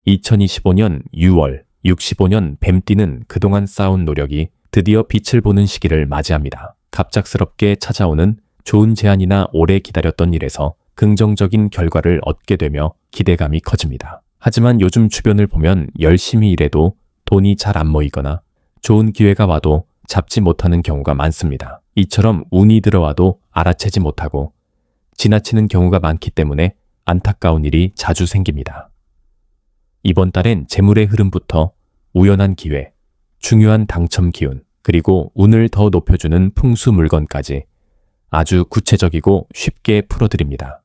2025년 6월 65년 뱀띠는 그동안 쌓아온 노력이 드디어 빛을 보는 시기를 맞이합니다. 갑작스럽게 찾아오는 좋은 제안이나 오래 기다렸던 일에서 긍정적인 결과를 얻게 되며 기대감이 커집니다. 하지만 요즘 주변을 보면 열심히 일해도 돈이 잘 안 모이거나 좋은 기회가 와도 잡지 못하는 경우가 많습니다. 이처럼 운이 들어와도 알아채지 못하고 지나치는 경우가 많기 때문에 안타까운 일이 자주 생깁니다. 이번 달엔 재물의 흐름부터 우연한 기회, 중요한 당첨 기운, 그리고 운을 더 높여주는 풍수 물건까지 아주 구체적이고 쉽게 풀어드립니다.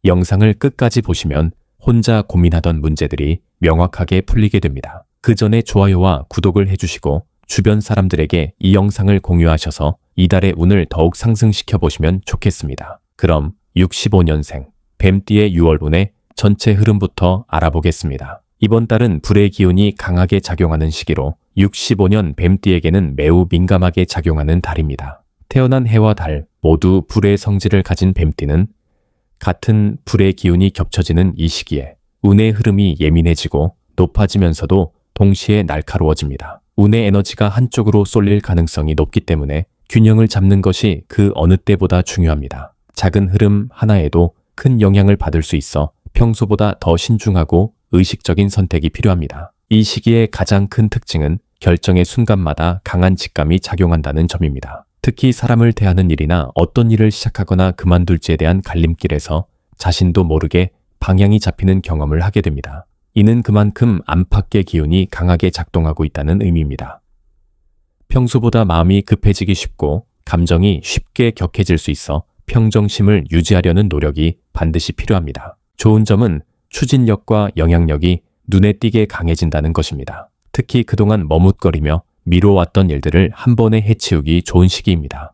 영상을 끝까지 보시면 혼자 고민하던 문제들이 명확하게 풀리게 됩니다. 그 전에 좋아요와 구독을 해주시고 주변 사람들에게 이 영상을 공유하셔서 이달의 운을 더욱 상승시켜 보시면 좋겠습니다. 그럼 65년생 뱀띠의 6월 운의 전체 흐름부터 알아보겠습니다. 이번 달은 불의 기운이 강하게 작용하는 시기로 65년 뱀띠에게는 매우 민감하게 작용하는 달입니다. 태어난 해와 달 모두 불의 성질을 가진 뱀띠는 같은 불의 기운이 겹쳐지는 이 시기에 운의 흐름이 예민해지고 높아지면서도 동시에 날카로워집니다. 운의 에너지가 한쪽으로 쏠릴 가능성이 높기 때문에 균형을 잡는 것이 그 어느 때보다 중요합니다. 작은 흐름 하나에도 큰 영향을 받을 수 있어 평소보다 더 신중하고 의식적인 선택이 필요합니다. 이 시기의 가장 큰 특징은 결정의 순간마다 강한 직감이 작용한다는 점입니다. 특히 사람을 대하는 일이나 어떤 일을 시작하거나 그만둘지에 대한 갈림길에서 자신도 모르게 방향이 잡히는 경험을 하게 됩니다. 이는 그만큼 안팎의 기운이 강하게 작동하고 있다는 의미입니다. 평소보다 마음이 급해지기 쉽고 감정이 쉽게 격해질 수 있어 평정심을 유지하려는 노력이 반드시 필요합니다. 좋은 점은 추진력과 영향력이 눈에 띄게 강해진다는 것입니다. 특히 그동안 머뭇거리며 미뤄왔던 일들을 한 번에 해치우기 좋은 시기입니다.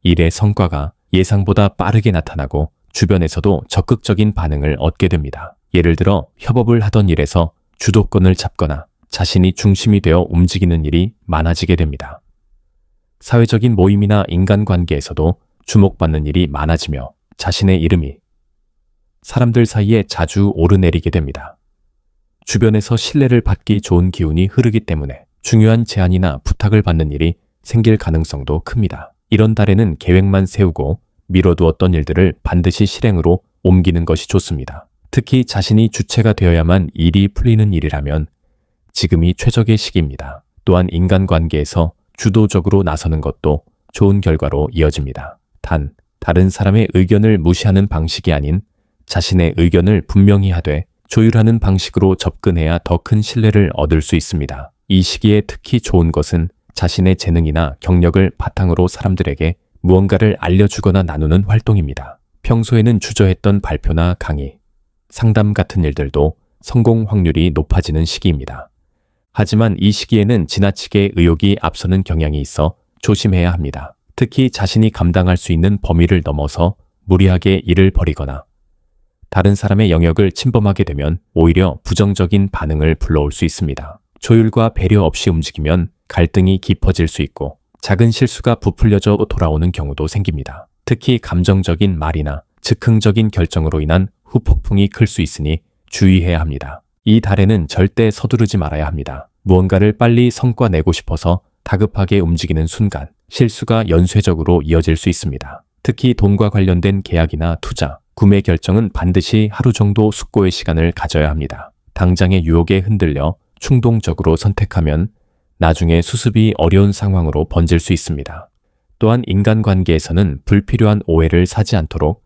일의 성과가 예상보다 빠르게 나타나고 주변에서도 적극적인 반응을 얻게 됩니다. 예를 들어 협업을 하던 일에서 주도권을 잡거나 자신이 중심이 되어 움직이는 일이 많아지게 됩니다. 사회적인 모임이나 인간관계에서도 주목받는 일이 많아지며 자신의 이름이 사람들 사이에 자주 오르내리게 됩니다. 주변에서 신뢰를 받기 좋은 기운이 흐르기 때문에 중요한 제안이나 부탁을 받는 일이 생길 가능성도 큽니다. 이런 달에는 계획만 세우고 미뤄두었던 일들을 반드시 실행으로 옮기는 것이 좋습니다. 특히 자신이 주체가 되어야만 일이 풀리는 일이라면 지금이 최적의 시기입니다. 또한 인간관계에서 주도적으로 나서는 것도 좋은 결과로 이어집니다. 단, 다른 사람의 의견을 무시하는 방식이 아닌 자신의 의견을 분명히 하되 조율하는 방식으로 접근해야 더 큰 신뢰를 얻을 수 있습니다. 이 시기에 특히 좋은 것은 자신의 재능이나 경력을 바탕으로 사람들에게 무언가를 알려주거나 나누는 활동입니다. 평소에는 주저했던 발표나 강의, 상담 같은 일들도 성공 확률이 높아지는 시기입니다. 하지만 이 시기에는 지나치게 의욕이 앞서는 경향이 있어 조심해야 합니다. 특히 자신이 감당할 수 있는 범위를 넘어서 무리하게 일을 벌이거나 다른 사람의 영역을 침범하게 되면 오히려 부정적인 반응을 불러올 수 있습니다. 조율과 배려 없이 움직이면 갈등이 깊어질 수 있고 작은 실수가 부풀려져 돌아오는 경우도 생깁니다. 특히 감정적인 말이나 즉흥적인 결정으로 인한 후폭풍이 클 수 있으니 주의해야 합니다. 이 달에는 절대 서두르지 말아야 합니다. 무언가를 빨리 성과 내고 싶어서 다급하게 움직이는 순간 실수가 연쇄적으로 이어질 수 있습니다. 특히 돈과 관련된 계약이나 투자, 구매 결정은 반드시 하루 정도 숙고의 시간을 가져야 합니다. 당장의 유혹에 흔들려 충동적으로 선택하면 나중에 수습이 어려운 상황으로 번질 수 있습니다. 또한 인간관계에서는 불필요한 오해를 사지 않도록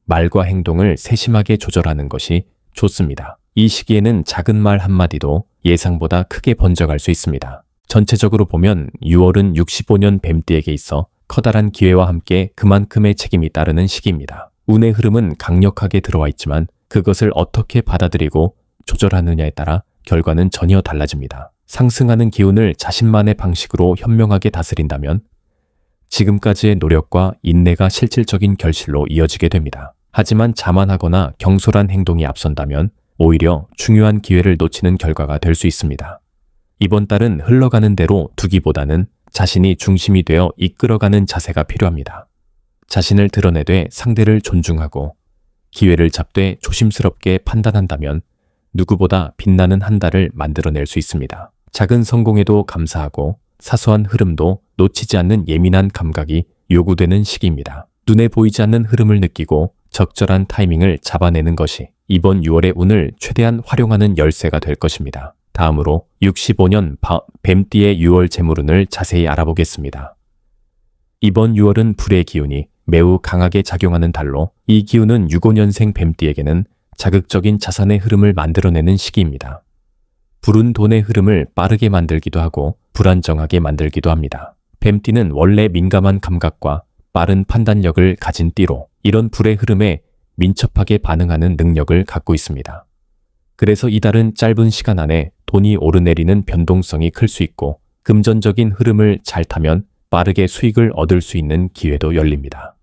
말과 행동을 세심하게 조절하는 것이 좋습니다. 이 시기에는 작은 말 한마디도 예상보다 크게 번져갈 수 있습니다. 전체적으로 보면 6월은 65년 뱀띠에게 있어 커다란 기회와 함께 그만큼의 책임이 따르는 시기입니다. 운의 흐름은 강력하게 들어와 있지만 그것을 어떻게 받아들이고 조절하느냐에 따라 결과는 전혀 달라집니다. 상승하는 기운을 자신만의 방식으로 현명하게 다스린다면 지금까지의 노력과 인내가 실질적인 결실로 이어지게 됩니다. 하지만 자만하거나 경솔한 행동이 앞선다면 오히려 중요한 기회를 놓치는 결과가 될 수 있습니다. 이번 달은 흘러가는 대로 두기보다는 자신이 중심이 되어 이끌어가는 자세가 필요합니다. 자신을 드러내되 상대를 존중하고 기회를 잡되 조심스럽게 판단한다면 누구보다 빛나는 한 달을 만들어낼 수 있습니다. 작은 성공에도 감사하고 사소한 흐름도 놓치지 않는 예민한 감각이 요구되는 시기입니다. 눈에 보이지 않는 흐름을 느끼고 적절한 타이밍을 잡아내는 것이 이번 6월의 운을 최대한 활용하는 열쇠가 될 것입니다. 다음으로 65년 뱀띠의 6월 재물운을 자세히 알아보겠습니다. 이번 6월은 불의 기운이 매우 강하게 작용하는 달로 이 기운은 65년생 뱀띠에게는 자극적인 자산의 흐름을 만들어내는 시기입니다. 불은 돈의 흐름을 빠르게 만들기도 하고 불안정하게 만들기도 합니다. 뱀띠는 원래 민감한 감각과 빠른 판단력을 가진 띠로 이런 불의 흐름에 민첩하게 반응하는 능력을 갖고 있습니다. 그래서 이달은 짧은 시간 안에 돈이 오르내리는 변동성이 클 수 있고 금전적인 흐름을 잘 타면 빠르게 수익을 얻을 수 있는 기회도 열립니다.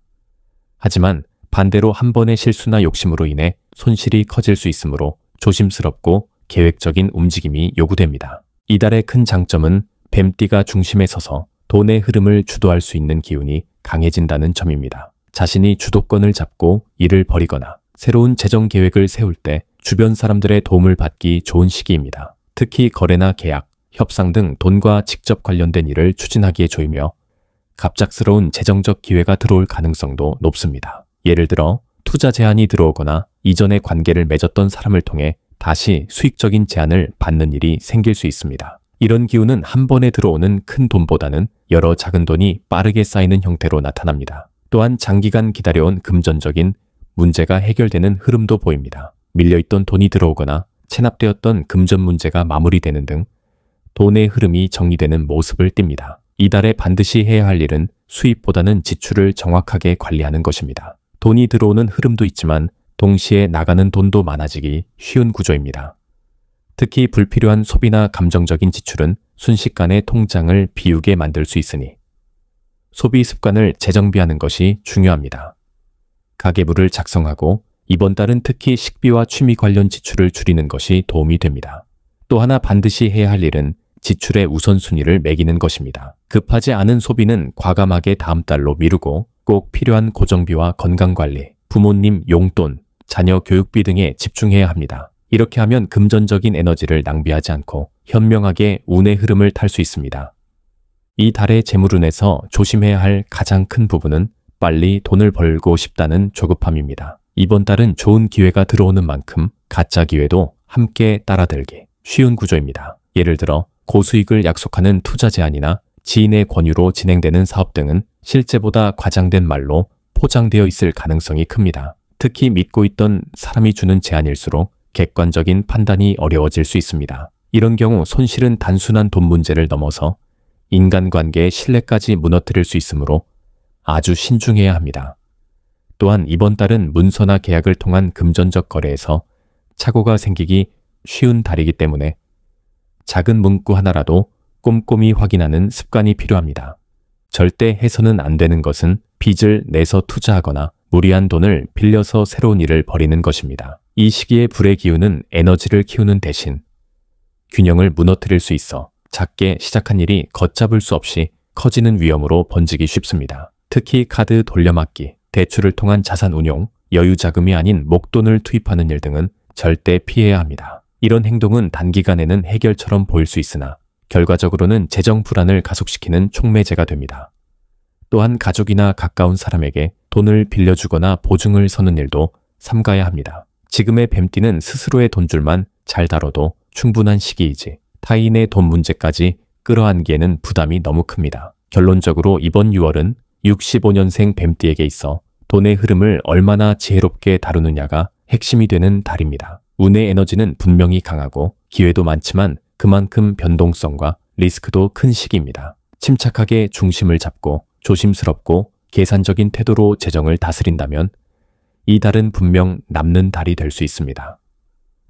하지만 반대로 한 번의 실수나 욕심으로 인해 손실이 커질 수 있으므로 조심스럽고 계획적인 움직임이 요구됩니다. 이달의 큰 장점은 뱀띠가 중심에 서서 돈의 흐름을 주도할 수 있는 기운이 강해진다는 점입니다. 자신이 주도권을 잡고 일을 벌이거나 새로운 재정 계획을 세울 때 주변 사람들의 도움을 받기 좋은 시기입니다. 특히 거래나 계약, 협상 등 돈과 직접 관련된 일을 추진하기에 좋으며 갑작스러운 재정적 기회가 들어올 가능성도 높습니다. 예를 들어 투자 제안이 들어오거나 이전에 관계를 맺었던 사람을 통해 다시 수익적인 제안을 받는 일이 생길 수 있습니다. 이런 기운은 한 번에 들어오는 큰 돈보다는 여러 작은 돈이 빠르게 쌓이는 형태로 나타납니다. 또한 장기간 기다려온 금전적인 문제가 해결되는 흐름도 보입니다. 밀려있던 돈이 들어오거나 체납되었던 금전 문제가 마무리되는 등 돈의 흐름이 정리되는 모습을 띱니다. 이달에 반드시 해야 할 일은 수입보다는 지출을 정확하게 관리하는 것입니다. 돈이 들어오는 흐름도 있지만 동시에 나가는 돈도 많아지기 쉬운 구조입니다. 특히 불필요한 소비나 감정적인 지출은 순식간에 통장을 비우게 만들 수 있으니 소비 습관을 재정비하는 것이 중요합니다. 가계부를 작성하고 이번 달은 특히 식비와 취미 관련 지출을 줄이는 것이 도움이 됩니다. 또 하나 반드시 해야 할 일은 지출의 우선순위를 매기는 것입니다. 급하지 않은 소비는 과감하게 다음 달로 미루고 꼭 필요한 고정비와 건강관리, 부모님 용돈, 자녀 교육비 등에 집중해야 합니다. 이렇게 하면 금전적인 에너지를 낭비하지 않고 현명하게 운의 흐름을 탈 수 있습니다. 이 달의 재물운에서 조심해야 할 가장 큰 부분은 빨리 돈을 벌고 싶다는 조급함입니다. 이번 달은 좋은 기회가 들어오는 만큼 가짜 기회도 함께 따라들기 쉬운 구조입니다. 예를 들어 고수익을 약속하는 투자 제안이나 지인의 권유로 진행되는 사업 등은 실제보다 과장된 말로 포장되어 있을 가능성이 큽니다. 특히 믿고 있던 사람이 주는 제안일수록 객관적인 판단이 어려워질 수 있습니다. 이런 경우 손실은 단순한 돈 문제를 넘어서 인간관계의 신뢰까지 무너뜨릴 수 있으므로 아주 신중해야 합니다. 또한 이번 달은 문서나 계약을 통한 금전적 거래에서 착오가 생기기 쉬운 달이기 때문에 작은 문구 하나라도 꼼꼼히 확인하는 습관이 필요합니다. 절대 해서는 안 되는 것은 빚을 내서 투자하거나 무리한 돈을 빌려서 새로운 일을 벌이는 것입니다. 이 시기의 불의 기운은 에너지를 키우는 대신 균형을 무너뜨릴 수 있어 작게 시작한 일이 걷잡을 수 없이 커지는 위험으로 번지기 쉽습니다. 특히 카드 돌려막기, 대출을 통한 자산 운용, 여유 자금이 아닌 목돈을 투입하는 일 등은 절대 피해야 합니다. 이런 행동은 단기간에는 해결처럼 보일 수 있으나 결과적으로는 재정 불안을 가속시키는 촉매제가 됩니다. 또한 가족이나 가까운 사람에게 돈을 빌려주거나 보증을 서는 일도 삼가야 합니다. 지금의 뱀띠는 스스로의 돈줄만 잘 다뤄도 충분한 시기이지 타인의 돈 문제까지 끌어안기에는 부담이 너무 큽니다. 결론적으로 이번 6월은 65년생 뱀띠에게 있어 돈의 흐름을 얼마나 지혜롭게 다루느냐가 핵심이 되는 달입니다. 운의 에너지는 분명히 강하고 기회도 많지만 그만큼 변동성과 리스크도 큰 시기입니다. 침착하게 중심을 잡고 조심스럽고 계산적인 태도로 재정을 다스린다면 이 달은 분명 남는 달이 될 수 있습니다.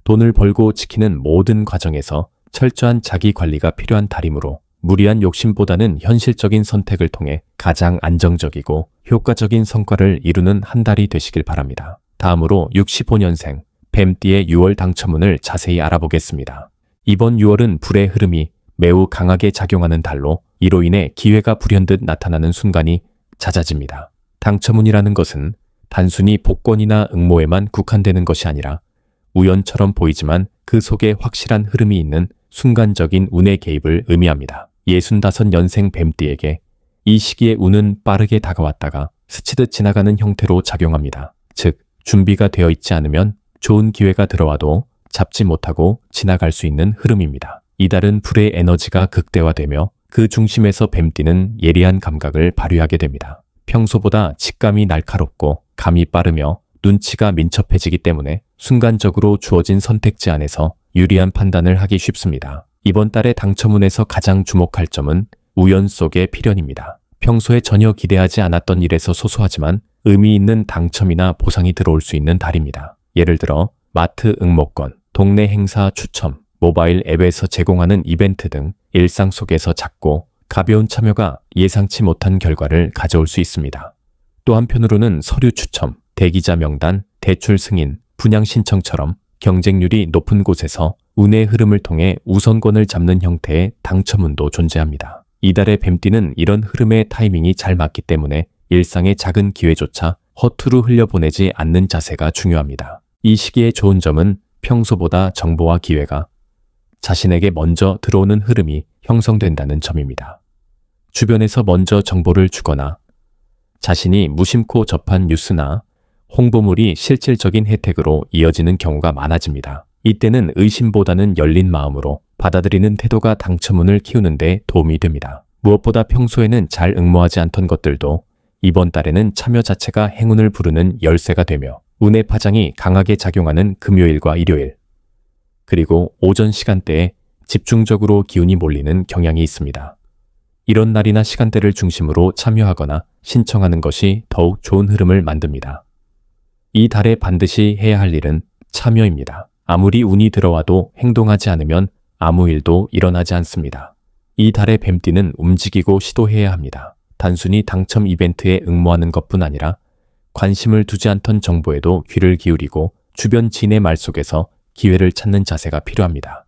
돈을 벌고 지키는 모든 과정에서 철저한 자기 관리가 필요한 달이므로 무리한 욕심보다는 현실적인 선택을 통해 가장 안정적이고 효과적인 성과를 이루는 한 달이 되시길 바랍니다. 다음으로 65년생 뱀띠의 6월 당첨운을 자세히 알아보겠습니다. 이번 6월은 불의 흐름이 매우 강하게 작용하는 달로 이로 인해 기회가 불현듯 나타나는 순간이 잦아집니다. 당첨운이라는 것은 단순히 복권이나 응모에만 국한되는 것이 아니라 우연처럼 보이지만 그 속에 확실한 흐름이 있는 순간적인 운의 개입을 의미합니다. 65년생 뱀띠에게 이 시기의 운은 빠르게 다가왔다가 스치듯 지나가는 형태로 작용합니다. 즉, 준비가 되어 있지 않으면 좋은 기회가 들어와도 잡지 못하고 지나갈 수 있는 흐름입니다. 이달은 불의 에너지가 극대화되며 그 중심에서 뱀띠는 예리한 감각을 발휘하게 됩니다. 평소보다 직감이 날카롭고 감이 빠르며 눈치가 민첩해지기 때문에 순간적으로 주어진 선택지 안에서 유리한 판단을 하기 쉽습니다. 이번 달의 당첨운에서 가장 주목할 점은 우연 속의 필연입니다. 평소에 전혀 기대하지 않았던 일에서 소소하지만 의미 있는 당첨이나 보상이 들어올 수 있는 달입니다. 예를 들어 마트 응모권, 동네 행사 추첨, 모바일 앱에서 제공하는 이벤트 등 일상 속에서 작고 가벼운 참여가 예상치 못한 결과를 가져올 수 있습니다. 또 한편으로는 서류 추첨, 대기자 명단, 대출 승인, 분양 신청처럼 경쟁률이 높은 곳에서 운의 흐름을 통해 우선권을 잡는 형태의 당첨운도 존재합니다. 이달의 뱀띠는 이런 흐름의 타이밍이 잘 맞기 때문에 일상의 작은 기회조차 허투루 흘려보내지 않는 자세가 중요합니다. 이 시기의 좋은 점은 평소보다 정보와 기회가 자신에게 먼저 들어오는 흐름이 형성된다는 점입니다. 주변에서 먼저 정보를 주거나 자신이 무심코 접한 뉴스나 홍보물이 실질적인 혜택으로 이어지는 경우가 많아집니다. 이때는 의심보다는 열린 마음으로 받아들이는 태도가 당첨운을 키우는 데 도움이 됩니다. 무엇보다 평소에는 잘 응모하지 않던 것들도 이번 달에는 참여 자체가 행운을 부르는 열쇠가 되며 운의 파장이 강하게 작용하는 금요일과 일요일, 그리고 오전 시간대에 집중적으로 기운이 몰리는 경향이 있습니다. 이런 날이나 시간대를 중심으로 참여하거나 신청하는 것이 더욱 좋은 흐름을 만듭니다. 이 달에 반드시 해야 할 일은 참여입니다. 아무리 운이 들어와도 행동하지 않으면 아무 일도 일어나지 않습니다. 이 달의 뱀띠는 움직이고 시도해야 합니다. 단순히 당첨 이벤트에 응모하는 것뿐 아니라 관심을 두지 않던 정보에도 귀를 기울이고 주변 지인의 말 속에서 기회를 찾는 자세가 필요합니다.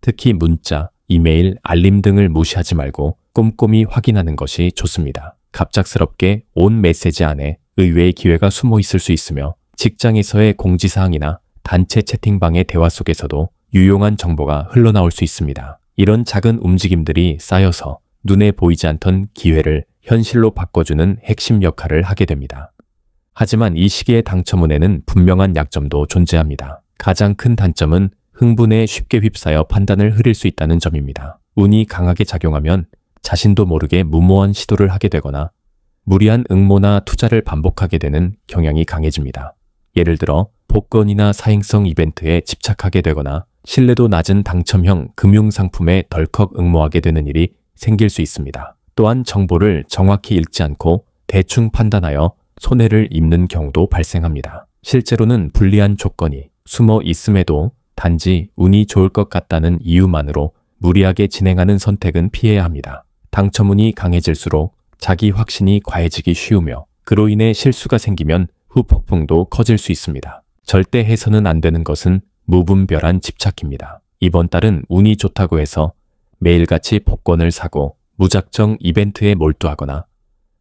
특히 문자, 이메일, 알림 등을 무시하지 말고 꼼꼼히 확인하는 것이 좋습니다. 갑작스럽게 온 메시지 안에 의외의 기회가 숨어 있을 수 있으며 직장에서의 공지사항이나 단체 채팅방의 대화 속에서도 유용한 정보가 흘러나올 수 있습니다. 이런 작은 움직임들이 쌓여서 눈에 보이지 않던 기회를 현실로 바꿔주는 핵심 역할을 하게 됩니다. 하지만 이 시기의 당첨운에는 분명한 약점도 존재합니다. 가장 큰 단점은 흥분에 쉽게 휩싸여 판단을 흐릴 수 있다는 점입니다. 운이 강하게 작용하면 자신도 모르게 무모한 시도를 하게 되거나 무리한 응모나 투자를 반복하게 되는 경향이 강해집니다. 예를 들어 복권이나 사행성 이벤트에 집착하게 되거나 신뢰도 낮은 당첨형 금융상품에 덜컥 응모하게 되는 일이 생길 수 있습니다. 또한 정보를 정확히 읽지 않고 대충 판단하여 손해를 입는 경우도 발생합니다. 실제로는 불리한 조건이 숨어 있음에도 단지 운이 좋을 것 같다는 이유만으로 무리하게 진행하는 선택은 피해야 합니다. 당첨운이 강해질수록 자기 확신이 과해지기 쉬우며 그로 인해 실수가 생기면 후폭풍도 커질 수 있습니다. 절대 해서는 안 되는 것은 무분별한 집착입니다. 이번 달은 운이 좋다고 해서 매일같이 복권을 사고 무작정 이벤트에 몰두하거나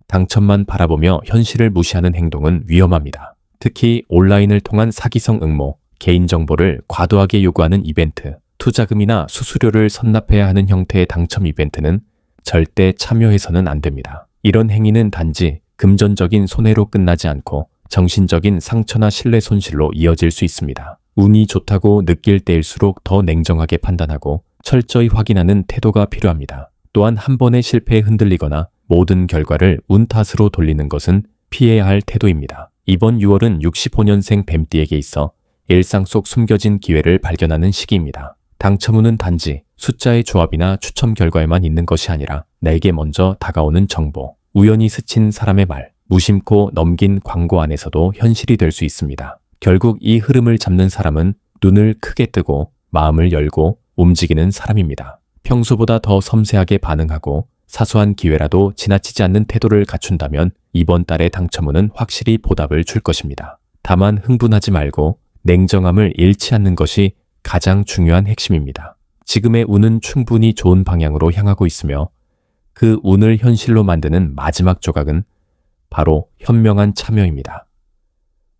당첨만 바라보며 현실을 무시하는 행동은 위험합니다. 특히 온라인을 통한 사기성 응모, 개인정보를 과도하게 요구하는 이벤트, 투자금이나 수수료를 선납해야 하는 형태의 당첨 이벤트는 절대 참여해서는 안 됩니다. 이런 행위는 단지 금전적인 손해로 끝나지 않고 정신적인 상처나 신뢰 손실로 이어질 수 있습니다. 운이 좋다고 느낄 때일수록 더 냉정하게 판단하고 철저히 확인하는 태도가 필요합니다. 또한 한 번의 실패에 흔들리거나 모든 결과를 운 탓으로 돌리는 것은 피해야 할 태도입니다. 이번 6월은 65년생 뱀띠에게 있어 일상 속 숨겨진 기회를 발견하는 시기입니다. 당첨운은 단지 숫자의 조합이나 추첨 결과에만 있는 것이 아니라 내게 먼저 다가오는 정보, 우연히 스친 사람의 말, 무심코 넘긴 광고 안에서도 현실이 될 수 있습니다. 결국 이 흐름을 잡는 사람은 눈을 크게 뜨고 마음을 열고 움직이는 사람입니다. 평소보다 더 섬세하게 반응하고 사소한 기회라도 지나치지 않는 태도를 갖춘다면 이번 달의 당첨운은 확실히 보답을 줄 것입니다. 다만 흥분하지 말고 냉정함을 잃지 않는 것이 가장 중요한 핵심입니다. 지금의 운은 충분히 좋은 방향으로 향하고 있으며 그 운을 현실로 만드는 마지막 조각은 바로 현명한 참여입니다.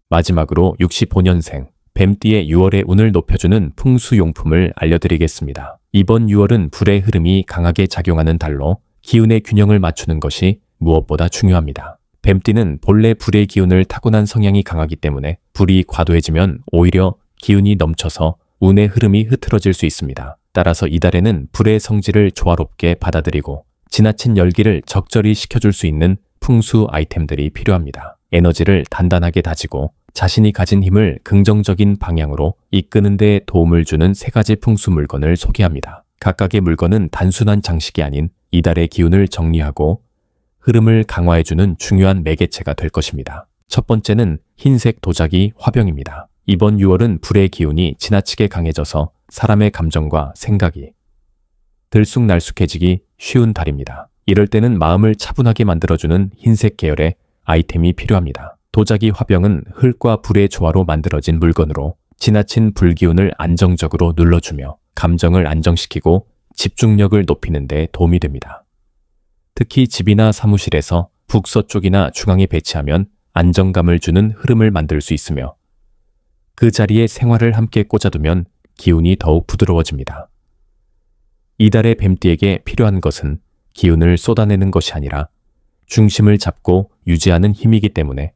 마지막으로 65년생 뱀띠의 6월의 운을 높여주는 풍수용품을 알려드리겠습니다. 이번 6월은 불의 흐름이 강하게 작용하는 달로 기운의 균형을 맞추는 것이 무엇보다 중요합니다. 뱀띠는 본래 불의 기운을 타고난 성향이 강하기 때문에 불이 과도해지면 오히려 기운이 넘쳐서 운의 흐름이 흐트러질 수 있습니다. 따라서 이달에는 불의 성질을 조화롭게 받아들이고 지나친 열기를 적절히 식혀줄 수 있는 풍수 아이템들이 필요합니다. 에너지를 단단하게 다지고 자신이 가진 힘을 긍정적인 방향으로 이끄는 데 도움을 주는 3가지 풍수 물건을 소개합니다. 각각의 물건은 단순한 장식이 아닌 이달의 기운을 정리하고 흐름을 강화해주는 중요한 매개체가 될 것입니다. 첫 번째는 흰색 도자기 화병입니다. 이번 6월은 불의 기운이 지나치게 강해져서 사람의 감정과 생각이 들쑥날쑥해지기 쉬운 달입니다. 이럴 때는 마음을 차분하게 만들어주는 흰색 계열의 아이템이 필요합니다. 도자기 화병은 흙과 불의 조화로 만들어진 물건으로 지나친 불기운을 안정적으로 눌러주며 감정을 안정시키고 집중력을 높이는 데 도움이 됩니다. 특히 집이나 사무실에서 북서쪽이나 중앙에 배치하면 안정감을 주는 흐름을 만들 수 있으며 그 자리에 생활을 함께 꽂아두면 기운이 더욱 부드러워집니다. 이달의 뱀띠에게 필요한 것은 기운을 쏟아내는 것이 아니라 중심을 잡고 유지하는 힘이기 때문에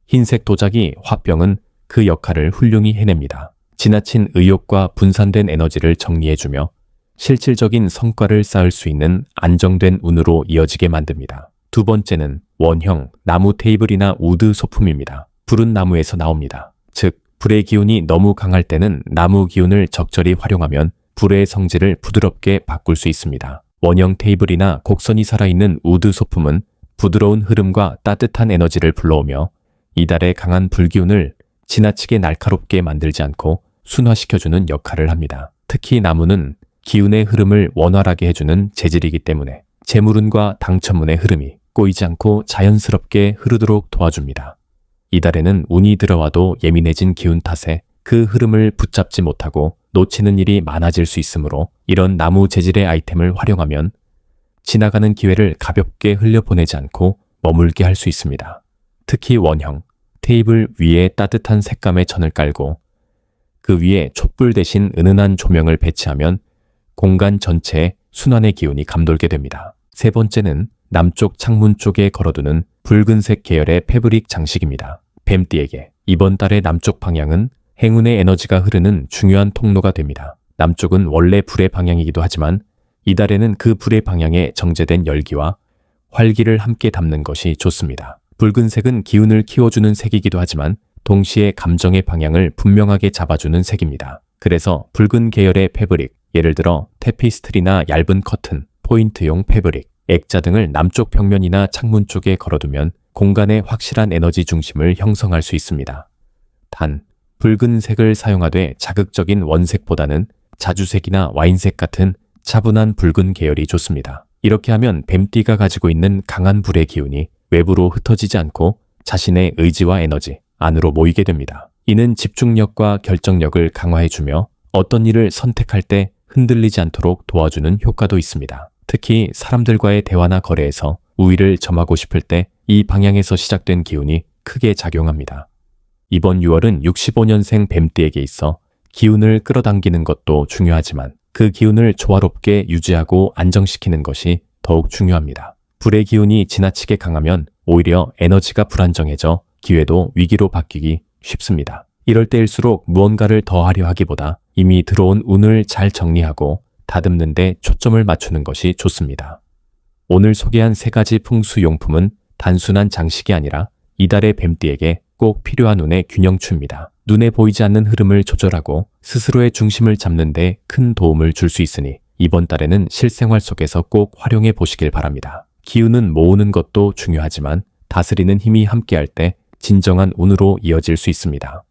흰색 도자기 화병은 그 역할을 훌륭히 해냅니다. 지나친 의욕과 분산된 에너지를 정리해주며 실질적인 성과를 쌓을 수 있는 안정된 운으로 이어지게 만듭니다. 두 번째는 원형 나무 테이블이나 우드 소품입니다. 불은 나무에서 나옵니다. 즉, 불의 기운이 너무 강할 때는 나무 기운을 적절히 활용하면 불의 성질을 부드럽게 바꿀 수 있습니다. 원형 테이블이나 곡선이 살아있는 우드 소품은 부드러운 흐름과 따뜻한 에너지를 불러오며 이달의 강한 불기운을 지나치게 날카롭게 만들지 않고 순화시켜주는 역할을 합니다. 특히 나무는 기운의 흐름을 원활하게 해주는 재질이기 때문에 재물운과 당첨운의 흐름이 꼬이지 않고 자연스럽게 흐르도록 도와줍니다. 이달에는 운이 들어와도 예민해진 기운 탓에 그 흐름을 붙잡지 못하고 놓치는 일이 많아질 수 있으므로 이런 나무 재질의 아이템을 활용하면 지나가는 기회를 가볍게 흘려보내지 않고 머물게 할 수 있습니다. 특히 원형, 테이블 위에 따뜻한 색감의 천을 깔고 그 위에 촛불 대신 은은한 조명을 배치하면 공간 전체에 순환의 기운이 감돌게 됩니다. 세 번째는 남쪽 창문 쪽에 걸어두는 붉은색 계열의 패브릭 장식입니다. 뱀띠에게 이번 달의 남쪽 방향은 행운의 에너지가 흐르는 중요한 통로가 됩니다. 남쪽은 원래 불의 방향이기도 하지만 이달에는 그 불의 방향에 정제된 열기와 활기를 함께 담는 것이 좋습니다. 붉은색은 기운을 키워주는 색이기도 하지만 동시에 감정의 방향을 분명하게 잡아주는 색입니다. 그래서 붉은 계열의 패브릭, 예를 들어 테피스트리나 얇은 커튼, 포인트용 패브릭, 액자 등을 남쪽 벽면이나 창문 쪽에 걸어두면 공간의 확실한 에너지 중심을 형성할 수 있습니다. 단, 붉은색을 사용하되 자극적인 원색보다는 자주색이나 와인색 같은 차분한 붉은 계열이 좋습니다. 이렇게 하면 뱀띠가 가지고 있는 강한 불의 기운이 외부로 흩어지지 않고 자신의 의지와 에너지 안으로 모이게 됩니다. 이는 집중력과 결정력을 강화해주며 어떤 일을 선택할 때 흔들리지 않도록 도와주는 효과도 있습니다. 특히 사람들과의 대화나 거래에서 우위를 점하고 싶을 때 이 방향에서 시작된 기운이 크게 작용합니다. 이번 6월은 65년생 뱀띠에게 있어 기운을 끌어당기는 것도 중요하지만 그 기운을 조화롭게 유지하고 안정시키는 것이 더욱 중요합니다. 불의 기운이 지나치게 강하면 오히려 에너지가 불안정해져 기회도 위기로 바뀌기 쉽습니다. 이럴 때일수록 무언가를 더 하려 하기보다 이미 들어온 운을 잘 정리하고 다듬는 데 초점을 맞추는 것이 좋습니다. 오늘 소개한 3가지 풍수용품은 단순한 장식이 아니라 이달의 뱀띠에게 꼭 필요한 운의 균형추입니다. 눈에 보이지 않는 흐름을 조절하고 스스로의 중심을 잡는 데 큰 도움을 줄 수 있으니 이번 달에는 실생활 속에서 꼭 활용해 보시길 바랍니다. 기운은 모으는 것도 중요하지만 다스리는 힘이 함께할 때 진정한 운으로 이어질 수 있습니다.